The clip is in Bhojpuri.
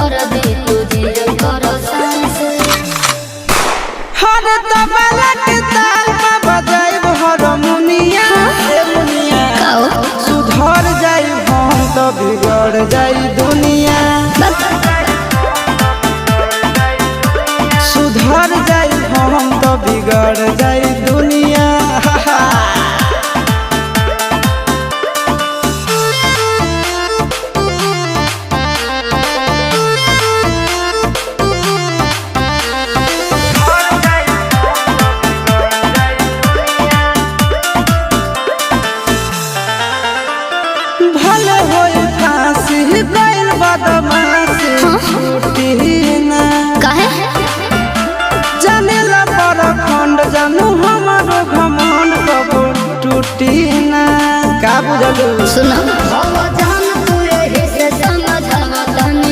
कर दे तुझे कर सांस हर तबला के ताल में बजाइब हारमोनिया ए मुनिया सुधर जाई हम तो बिगड़ जाई दुनिया सुधर जाई हम तो बिगड़ जाई दुनिया भले होई फांसी गइल बदमाशी छूटी ना काहे जानेला पर खंड जानू हमारो घमंड कबो टूटी ना का बुझलू सुना